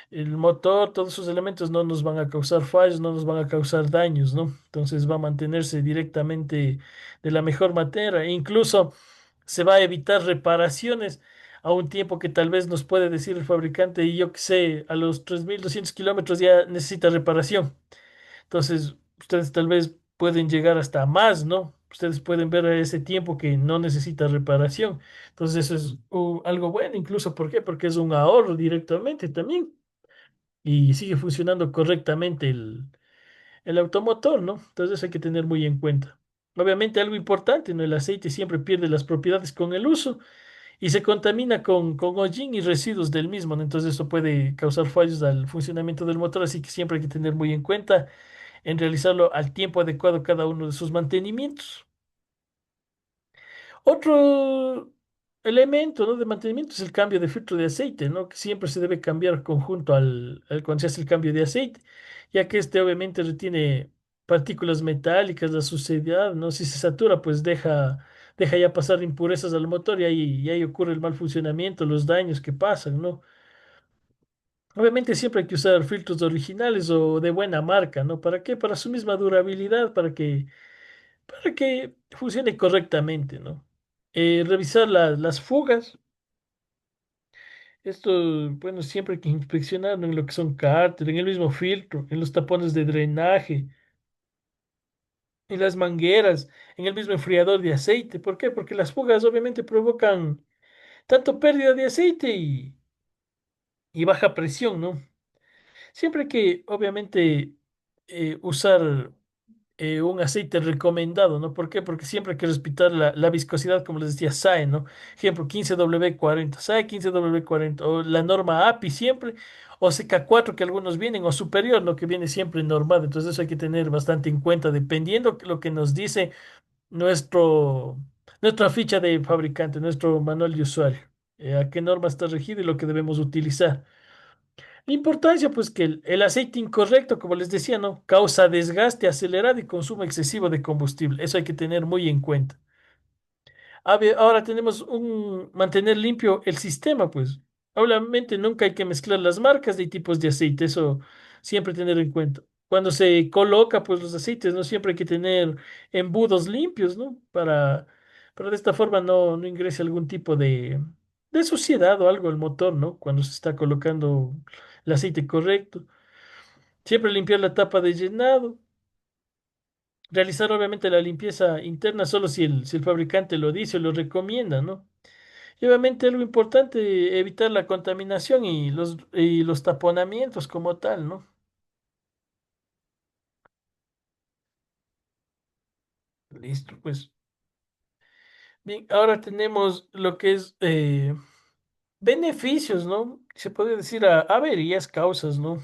el motor, todos esos elementos no nos van a causar fallos, no nos van a causar daños, ¿no? Entonces va a mantenerse directamente de la mejor manera e incluso se va a evitar reparaciones a un tiempo que tal vez nos puede decir el fabricante y yo que sé, a los 3.200 kilómetros ya necesita reparación. Entonces, ustedes tal vez pueden llegar hasta más, ¿no? Ustedes pueden ver ese tiempo que no necesita reparación. Entonces, eso es algo bueno, incluso, ¿por qué? Porque es un ahorro directamente también y sigue funcionando correctamente el automotor, ¿no? Entonces, eso hay que tener muy en cuenta. Obviamente, algo importante, ¿no? El aceite siempre pierde las propiedades con el uso y se contamina con hollín y residuos del mismo, ¿no? Entonces eso puede causar fallos al funcionamiento del motor, así que siempre hay que tener muy en cuenta en realizarlo al tiempo adecuado cada uno de sus mantenimientos. Otro elemento, ¿no? de mantenimiento es el cambio de filtro de aceite, ¿no? Que siempre se debe cambiar conjunto cuando se hace el cambio de aceite, ya que este obviamente retiene partículas metálicas, la suciedad, ¿no? Si se satura, pues deja ya pasar impurezas al motor y ahí ocurre el mal funcionamiento, los daños que pasan, ¿no? Obviamente siempre hay que usar filtros originales o de buena marca, ¿no? ¿Para qué? Para su misma durabilidad, para que funcione correctamente, ¿no? Revisar las fugas. Esto, bueno, siempre hay que inspeccionar, ¿no? En lo que son cárter, en el mismo filtro, en los tapones de drenaje, en las mangueras, en el mismo enfriador de aceite. ¿Por qué? Porque las fugas obviamente provocan tanto pérdida de aceite y baja presión, ¿no? Siempre hay que, obviamente, usar un aceite recomendado, ¿no? ¿Por qué? Porque siempre hay que respetar la viscosidad, como les decía, SAE, ¿no? Ejemplo, 15W40, SAE 15W40, o la norma API siempre, o CK4 que algunos vienen, o superior, ¿no? Que viene siempre normado. Entonces eso hay que tener bastante en cuenta, dependiendo lo que nos dice nuestro, nuestra ficha de fabricante, nuestro manual de usuario, a qué norma está regido y lo que debemos utilizar. La importancia, pues, que el aceite incorrecto, como les decía, ¿no? Causa desgaste acelerado y consumo excesivo de combustible. Eso hay que tener muy en cuenta. Ahora tenemos mantener limpio el sistema, pues. Obviamente nunca hay que mezclar las marcas de tipos de aceite, eso siempre tener en cuenta. Cuando se coloca, pues, los aceites, ¿no? Siempre hay que tener embudos limpios, ¿no? Para de esta forma no ingrese algún tipo de suciedad o algo al motor, ¿no? Cuando se está colocando el aceite correcto. Siempre limpiar la tapa de llenado. Realizar obviamente la limpieza interna solo si el fabricante lo dice o lo recomienda, ¿no? Y obviamente algo importante, evitar la contaminación y los taponamientos como tal, ¿no? Listo, pues. Bien, ahora tenemos lo que es beneficios, ¿no? Se puede decir averías, causas, ¿no?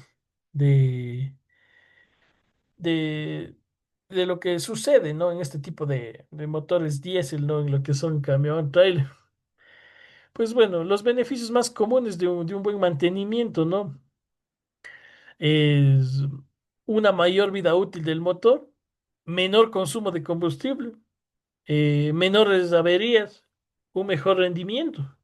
De, de, de lo que sucede, ¿no? En este tipo de motores diésel, ¿no? En lo que son camión, trailer. Pues bueno, los beneficios más comunes de un buen mantenimiento, ¿no? Es una mayor vida útil del motor, menor consumo de combustible, menores averías, un mejor rendimiento.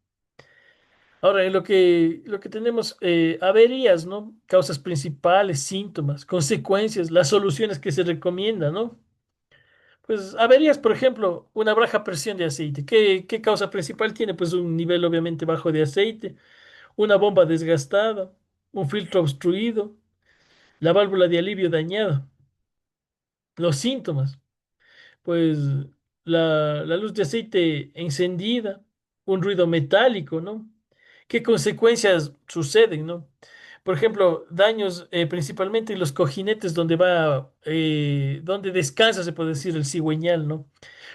Ahora, en lo que tenemos, averías, ¿no? Causas principales, síntomas, consecuencias, las soluciones que se recomiendan, ¿no? Pues averías, por ejemplo, una baja presión de aceite. ¿Qué causa principal tiene? Pues un nivel obviamente bajo de aceite, una bomba desgastada, un filtro obstruido, la válvula de alivio dañada. Los síntomas, pues la luz de aceite encendida, un ruido metálico, ¿no? ¿Qué consecuencias suceden, ¿no? Por ejemplo, daños principalmente en los cojinetes donde va, donde descansa, se puede decir, el cigüeñal, ¿no?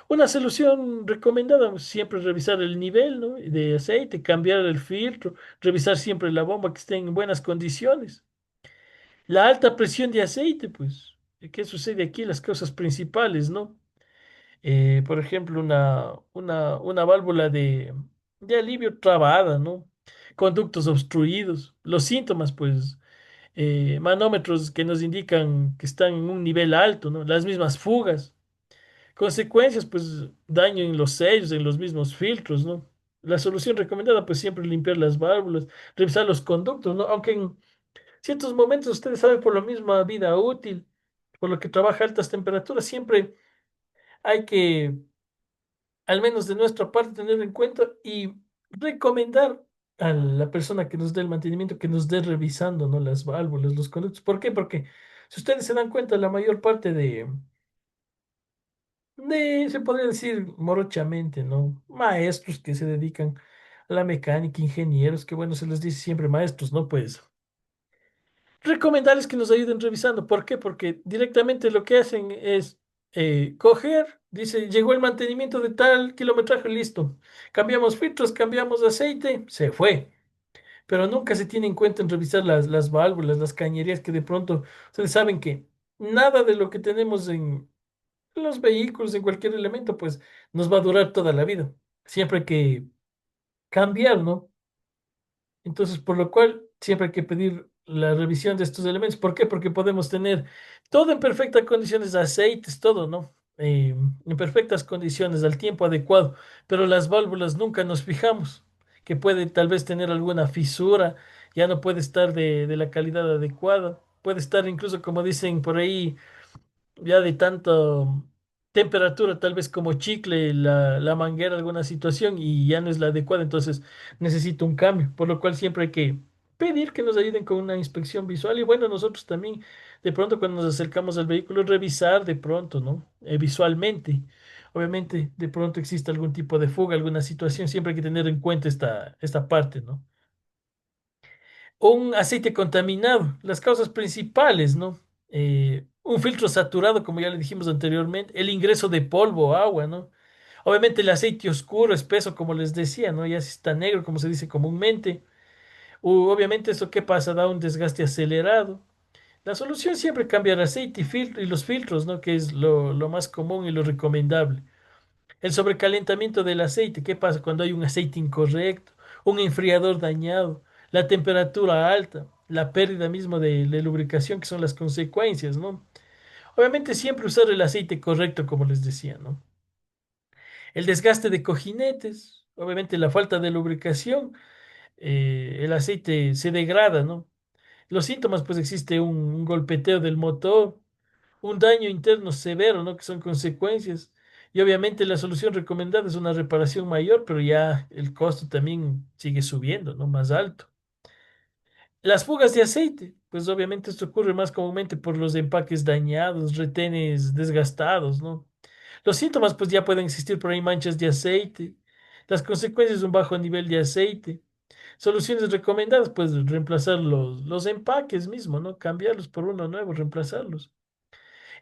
Una solución recomendada, siempre revisar el nivel, ¿no? De aceite, cambiar el filtro, revisar siempre la bomba que esté en buenas condiciones. La alta presión de aceite, pues, ¿qué sucede aquí? Las causas principales, ¿no? Por ejemplo, una válvula de alivio trabada, ¿no? Conductos obstruidos. Los síntomas, pues, manómetros que nos indican que están en un nivel alto, ¿no? Las mismas fugas. Consecuencias, pues, daño en los sellos, en los mismos filtros, ¿no? La solución recomendada, pues, siempre limpiar las válvulas, revisar los conductos, ¿no? Aunque en ciertos momentos, ustedes saben, por la misma vida útil, por lo que trabaja a altas temperaturas, siempre hay que al menos de nuestra parte, tener en cuenta y recomendar a la persona que nos dé el mantenimiento que nos dé revisando, ¿no? Las válvulas, los conductos. ¿Por qué? Porque si ustedes se dan cuenta, la mayor parte se podría decir morochamente, ¿no? Maestros que se dedican a la mecánica, ingenieros, que bueno, se les dice siempre maestros, ¿no? Pues recomendarles que nos ayuden revisando. ¿Por qué? Porque directamente lo que hacen es coger, dice, llegó el mantenimiento de tal kilometraje, listo. Cambiamos filtros, cambiamos aceite, se fue. Pero nunca se tiene en cuenta en revisar las válvulas, las cañerías, que de pronto ustedes saben que nada de lo que tenemos en los vehículos, en cualquier elemento, pues nos va a durar toda la vida. Siempre hay que cambiar, ¿no? Entonces, por lo cual, siempre hay que pedir la revisión de estos elementos. ¿Por qué? Porque podemos tener todo en perfectas condiciones, aceites, todo, ¿no? En perfectas condiciones, al tiempo adecuado, pero las válvulas nunca nos fijamos, que puede tal vez tener alguna fisura, ya no puede estar de la calidad adecuada, puede estar incluso, como dicen por ahí, ya de tanta temperatura, tal vez como chicle, la manguera, alguna situación y ya no es la adecuada, entonces necesito un cambio, por lo cual siempre hay que pedir que nos ayuden con una inspección visual y bueno, nosotros también de pronto cuando nos acercamos al vehículo revisar de pronto, ¿no? Visualmente. Obviamente, de pronto existe algún tipo de fuga, alguna situación, siempre hay que tener en cuenta esta parte, ¿no? Un aceite contaminado, las causas principales, ¿no? Un filtro saturado, como ya le dijimos anteriormente, el ingreso de polvo o agua, ¿no? Obviamente el aceite oscuro, espeso, como les decía, ¿no? Ya si está negro, como se dice comúnmente. Obviamente esto, ¿qué pasa? Da un desgaste acelerado. La solución siempre es cambiar aceite y filtro y los filtros, ¿no? Que es lo más común y lo recomendable. El sobrecalentamiento del aceite. ¿Qué pasa cuando hay un aceite incorrecto? Un enfriador dañado, la temperatura alta, la pérdida mismo de lubricación, que son las consecuencias, ¿no? Obviamente siempre usar el aceite correcto, como les decía, ¿no? El desgaste de cojinetes, obviamente la falta de lubricación, el aceite se degrada, ¿no? Los síntomas, pues existe un golpeteo del motor, un daño interno severo, ¿no? Que son consecuencias. Y obviamente la solución recomendada es una reparación mayor, pero ya el costo también sigue subiendo, ¿no? Más alto. Las fugas de aceite, pues obviamente esto ocurre más comúnmente por los empaques dañados, retenes desgastados, ¿no? Los síntomas, pues ya pueden existir por ahí manchas de aceite. Las consecuencias de un bajo nivel de aceite. Soluciones recomendadas, pues reemplazar los empaques mismo, ¿no? Cambiarlos por uno nuevo, reemplazarlos.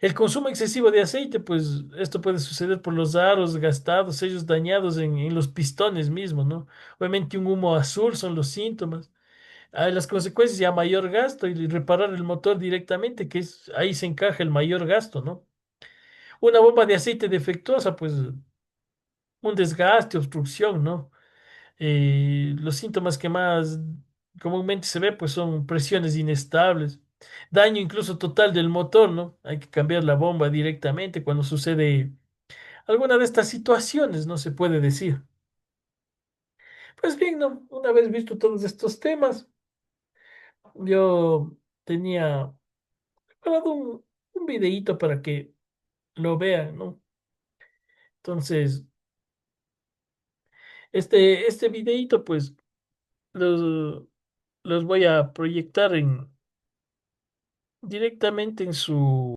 El consumo excesivo de aceite, pues esto puede suceder por los aros gastados, sellos dañados en los pistones mismos, ¿no? Obviamente un humo azul son los síntomas. Las consecuencias ya mayor gasto y reparar el motor directamente, que es ahí se encaja el mayor gasto, ¿no? Una bomba de aceite defectuosa, pues un desgaste, obstrucción, ¿no? Los síntomas que más comúnmente se ve pues son presiones inestables, daño incluso total del motor, ¿no? Hay que cambiar la bomba directamente cuando sucede alguna de estas situaciones, no se puede decir. Pues bien, ¿no? Una vez visto todos estos temas, yo tenía preparado un videíto para que lo vean, ¿no? Entonces, este videíto pues los, los voy a proyectar directamente en su